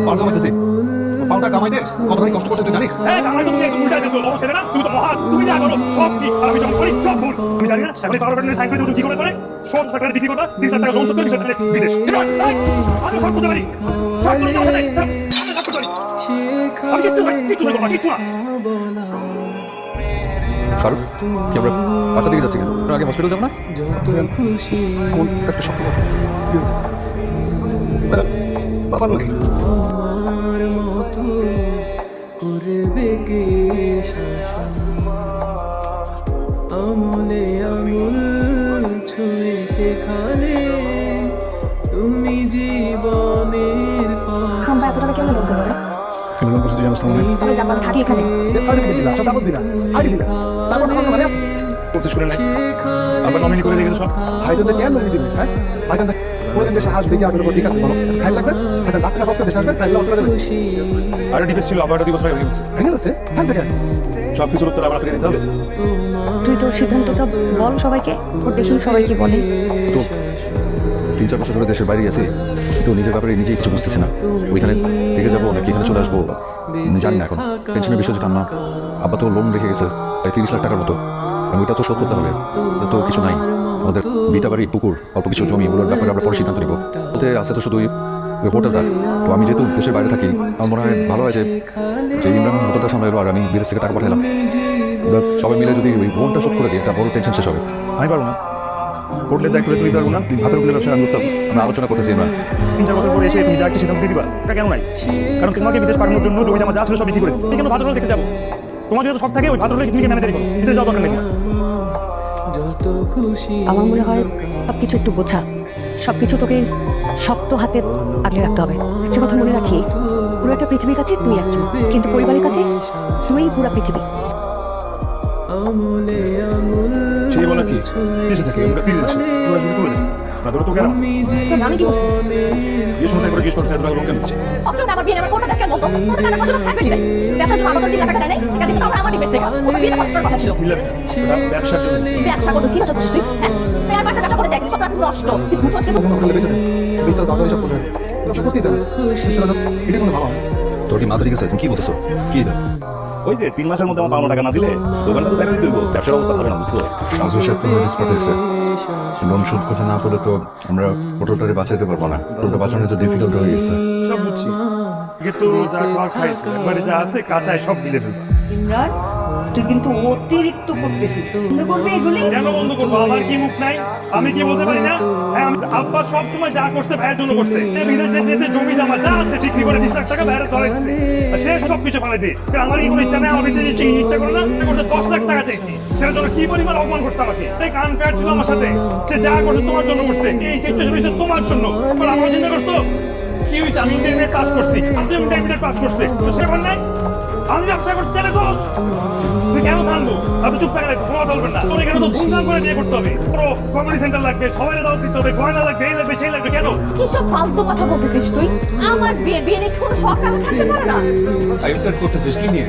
Pound কামাইতেছি। পাউন্ডটা কামাইতে কতখানি কষ্ট করতে তুই জানিস? এই কামাই তো তুমি একদম উল্টা দিচ্ছ। বড় ছেলে না, তুমি তো মহান, তুমি যা করো সব ঠিক আর আমি যখন করি সব ভুল। আমি জানি না এখন এই পাওয়ার বাটনে সাইন করে তুমি কি করে সব সরকারে বিক্রি করবা, 30 লাখ টাকা লোন শোধ করে 20 লাখ টাকা বিদেশ। আমি সব করতে পারি, সব করতে পারি, সব করতে পারি। আমি কিচ্ছু করবো না, কিচ্ছু না। ফারুক, কি আমরা বাসা দিকে যাচ্ছি কেন? আগে হসপিটাল যাবো না? কোন একটা স্বপ্ন বাবা নাকি? আমলে আমল ছুঁয়ে সেখানে তুমি জীবনের আমরা এত টাকা কেন বলতে পারে কেমন করছিস জানিস না? তবে জাপান থাকি এখানে সার্টিফিকেট দিলা, সব কাগজ দিলা, আইডি দিলা, তারপর আমার মানে আছে করতে শুনে নাই আমরা নমিনি করে রেখেছো সব। ভাইজানদের কেন নমিনি দিবি? হ্যাঁ, ভাইজানদের কোনদিন দেশে আসবে কি আসবে? ঠিক আছে বলো, সাইন লাগবে? আচ্ছা, লাখ টাকা খরচ করে দেশে আসবে, সাইন লাগবে দেবে। আর ডিপেস ছিল, আবার দিবস হয়ে গেছে। ভেঙে গেছে? হ্যাঁ থেকে সব কিছুর উত্তর আমরা থেকে দিতে হবে। তুই তোর সিদ্ধান্তটা বল সবাইকে, ওর দেখি সবাইকে বলে। তো 3-4 বছর ধরে দেশের বাইরে গেছি, তো নিজের ব্যাপারে নিজেই কিছু বুঝতেছি না। ওইখানে থেকে যাবো নাকি এখানে চলে আসবো জানি না। এখন পেনশনের বিষয় যেটা, আব্বা তো লোন রেখে গেছে প্রায় 30 লাখ টাকার মতো, ওইটা তো শোধ করতে হবে। তো কিছু নাই, আমাদের বিটা বাড়ি, পুকুর, অল্প কিছু জমি, ওগুলোর ব্যাপারে আমরা পরে সিদ্ধান্ত নিব। বলতে আছে তো শুধু ওই হোটেলটা। তো আমি যেহেতু দেশের বাইরে থাকি, আমার মনে হয় ভালো হয় যে ইমরান হোটেলটা সামলাইলো আর আমি বিদেশ থেকে টাকা পাঠালাম। আমরা সবাই মিলে যদি ওই লোনটা শোধ করে দিই, একটা বড় টেনশন শেষ হবে। আমি পারবো না, করলে দায়িত্ব তুই পারবো না, হাতের উপরে ব্যবসা আমি করতে হবে। আমরা আলোচনা করতেছি ইমরান। 3-4 বছর পরে এসে তুমি যা একটা সিদ্ধান্ত দিয়ে দিবা, এটা কেন নাই? কারণ তোমাকে বিদেশ পাঠানোর জন্য জমি জমা যা ছিল সব বিক্রি করেছি। তুমি কেন ভাদ্র দেখতে যাবো? তোমার যদি সব থাকে ওই ভাদ্র তুমি ম্যানেজারি করো, বিদেশ যাওয়া দরকার নেই। আমার মনে হয় সবকিছু একটু বোঝা, সবকিছু তোকে শক্ত হাতে আগলে রাখতে হবে। সে কথা মনে রাখি, পুরো একটা পৃথিবীর কাছে তুই একজন, কিন্তু পরিবারের কাছে তুই পুরো পৃথিবী। সেই বলা কি এসে থাকে আমরা সিরিয়াস আছি, তোরা যদি তুলে দেবে না ধরো তো কেন আমি কি বলছি? এই সময় করে গেস্ট করতে লোক কেন অপশন আমার বিয়ে আমার কোনটা দেখেন বলতো কত টাকা খরচ থাকবে দিবে ব্যবসার জন্য আমাদের 3 লাখ টাকা দেয় এটা কিন্তু আমার ডিপেন্ড থেকে ওটা বিয়ে করার কথা ছিল। ব্যবসার জন্য ব্যবসা করছিস কি ব্যবসা করছিস তুই? হ্যাঁ স্পেয়ার পার্টস ব্যবসা করে দেখলি কত আছে নষ্ট তুই বুঝছিস কেন? তোর কি মাথা ঠিক আছে? তুমি কি বলতেছো? কি ওই যে 3 মাসের মধ্যে আমার 5 টাকা না দিলে দোকানটা তো চাকরি দিব, ব্যবসার অবস্থা ভালো না, বুঝছো? রাজু সাহেব তো নোটিস পাঠিয়েছে, লোন শোধ করতে না পারলে তো আমরা হোটেলটারে বাঁচাইতে পারবো না। হোটেলটা বাঁচানো তো ডিফিকাল্ট হয়ে গেছে। সব বুঝছি, কিন্তু যা খাওয়ার খাইছো একবারে যা আছে কাঁচায় সব মিলে ফেলবা। ইমরান তুই কিন্তু অতিরিক্ত করতেছিস, বন্ধ করবি এগুলি। কেন বন্ধ করবো? আমার কি মুখ নাই? আমি কি বলতে পারি না? হ্যাঁ, আমি আব্বা সব সময় যা করতে ভাইয়ের জন্য করছে। বিদেশে যেতে জমি জমা যা আছে বিক্রি করে 20 লাখ টাকা বাইরে ধরেছে, সে সব কিছু ফালাই দিয়ে। আমার এই কোনো ইচ্ছা নেই, আমার বিদেশে যেতে ইচ্ছা করে না, করতে 10 লাখ টাকা চাইছি। সেটার জন্য কি পরিমাণ অপমান করছে আমাকে। এই কান প্যাট ছিল আমার সাথে, সে যা করছে তোমার জন্য করছে। এই সিচুয়েশন হয়েছে তোমার জন্য, এবার আমার চিন্তা করছো কি হয়েছে? আমি ইন্টারমিডিয়েট পাস করছি, আপনি ইন্টারমিডিয়েট পাস করছে, তো সে বল নাই আমি ব্যবসা করতে চাইলে দোষ। তুই কেন থামবো? আপনি চুপ থাকলে কোনো কথা বলবেন না। তোর এখানে তো ধুমধাম করে বিয়ে করতে হবে, পুরো কমেডি সেন্টার লাগবে, সবাই দাওয়াত দিতে হবে, গয়না লাগবে, এই লাগবে, সেই লাগবে। কেন কি সব ফালতু কথা বলতেছিস তুই? আমার বিয়ে বিয়ে দেখে কোনো সকাল থাকতে পারে না। আইনটা করতেছিস কি নিয়ে?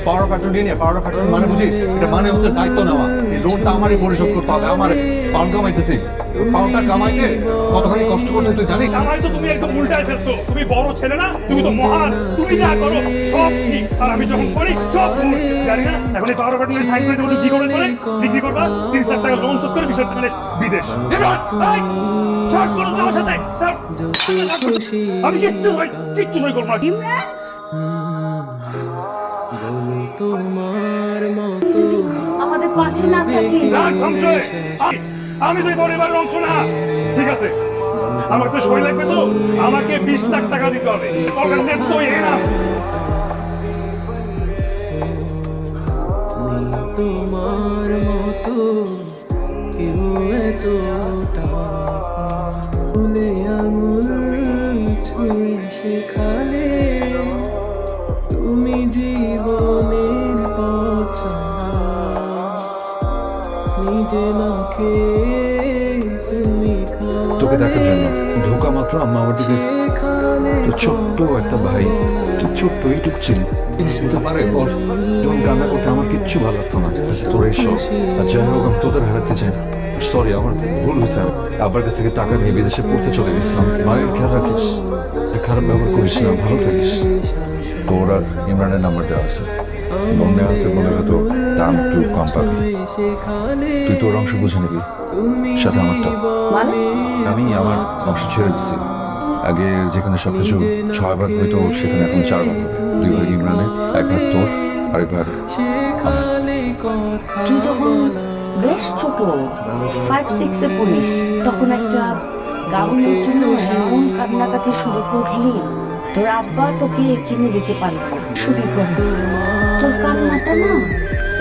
পাওয়ার ফ্যাক্টর নিয়ে পাওয়ার ফ্যাক্টর মানে বুঝিস? এটা মানে হচ্ছে দায়িত্ব নেওয়া। এই লোনটা আমারই পরিশোধ করতে হবে। আমার পাউন্ড কামাইতেছি, পাউন্ডটা কামাইতে কতখানি কষ্ট করতে তুই জানিস? আমার তো তুমি একদম উল্টায় ফেলছো। তুমি বড় ছেলে না, তুমি তো মহান, তুমি যা করো সব ঠিক আর আমি যখন করি সব ভুল। জানি না এখন এই পাওয়ার ফ্যাক্টরি সাইন করে দেবো, কি করে বিক্রি করবা, 30 লাখ টাকা লোন শোধ করে 20 লাখ টাকা বিদেশ। ছাড় করো আমার সাথে, ছাড়। আমি কিচ্ছু সই করবো না। ইমরান তোমার মতো আমাদের পাশে না থাকি রাগ ধ্বংস হয়ে আমি তো এই পরিবারের অংশ না। ঠিক আছে, আমার তো সই লাগবে, তো আমাকে 20 লাখ টাকা দিতে হবে। দরকার নেই তো এই না। তোমার মতো কেউ এতটা ভুলে আঙুল ছুঁয়ে সেখানে তুমি জীবনের পথ নিজে না খেয়ে তুমি তোকে দেখার জন্য ঢোকা মাত্র আম্মা আমার দিকে তো ছোট্ট একটা ভাই, তুই ছোট্ট এইটুক ছিল, বুঝতে পারে ওর যখন কান্না করতে আমার কিচ্ছু ভালো লাগতো না। তোর এইসব আর যাই হোক, আমি তোদের হারাতে চাই না। সরি, আমার ভুল হয়েছে। আব্বার কাছ থেকে টাকা নিয়ে বিদেশে পড়তে চলে গেছিলাম। মায়ের খেয়াল রাখিস। খারাপ ব্যবহার করিস না, ভালো থাকিস। তোর আর ইমরানের নাম্বার দেওয়া আছে, লোন নেওয়া আছে বলে হয়তো দাম একটু কম পাবি। তুই তোর অংশ বুঝে নিবি, সাথে আমারটা। মানে আমি আমার অংশ ছেড়ে দিচ্ছি। আগে যেখানে সবকিছু 6 ভাগ হইতো সেখানে এখন 4 ভাগ। 2 ভাগ ইমরানের, 1 ভাগ তোর, আরেক ভাগ আমার। তুই যখন বেশ ছোট 5-6 এ পড়িস তখন একটা গাউনের জন্য এমন কান্নাকাটি শুরু করলি, তোর আব্বা তোকে কিনে দিতে পারল না। শুধু তোর কান্নাটা না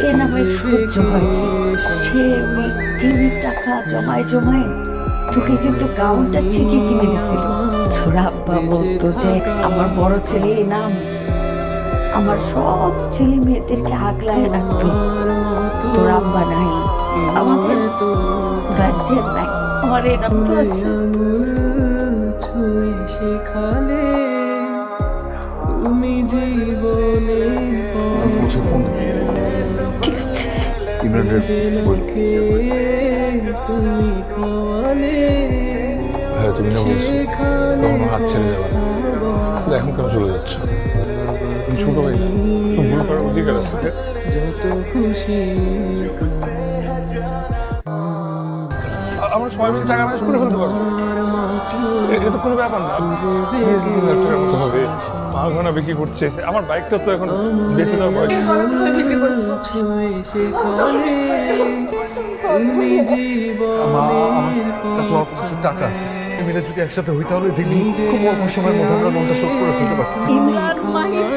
এ নামে সহ্য হয়। সে ওই টিভির টাকা জমায় জমায় তোকে কিন্তু গাউনটা ঠিকই কিনে দিছিল। তোর আব্বা বলতো যে আমার বড় ছেলে এই নাম আমার সব ছেলে মেয়েদেরকে আগলায় রাখবে। তোর আব্বা নাই, আমাদের গার্জিয়ান নাই, আমার এই নাম তো আছে। সেখানে তুমি জীবনের ঠিক আছে, ইমরানের পথে তুমি খাওয়ালে হ্যাঁ তুমি না বলছো কখনো হাত ছেড়ে যাবে না, কিন্তু এখন কেন চলে যাচ্ছ? তুমি ছোট ভাই না, তুমি ভুল করার অধিকার আছে। যত খুশি আমরা সবাই মিলে টাকা ম্যানেজ করে ফেলতে পারবো, এটা তো কোনো ব্যাপার না। 20,000 টাকার মতো হবে, মা ঘনা বিক্রি করছে, আমার বাইকটা তো এখন বেঁচে দেওয়ার বয়স। সেখানে তুমি জীবনের প্রচুর টাকা আছে, মিলে যদি একসাথে হইতে হলে দেখবি খুব অল্প সময়ের মধ্যে আমরা লোনটা শোধ করে ফেলতে পারতেছি। ইমরান মাহির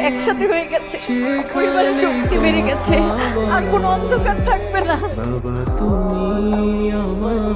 একসাথে হয়ে গেছে, পরিবারের শক্তি বেড়ে গেছে, আর কোনো অন্ধকার থাকবে না। বাবা তুমি আমার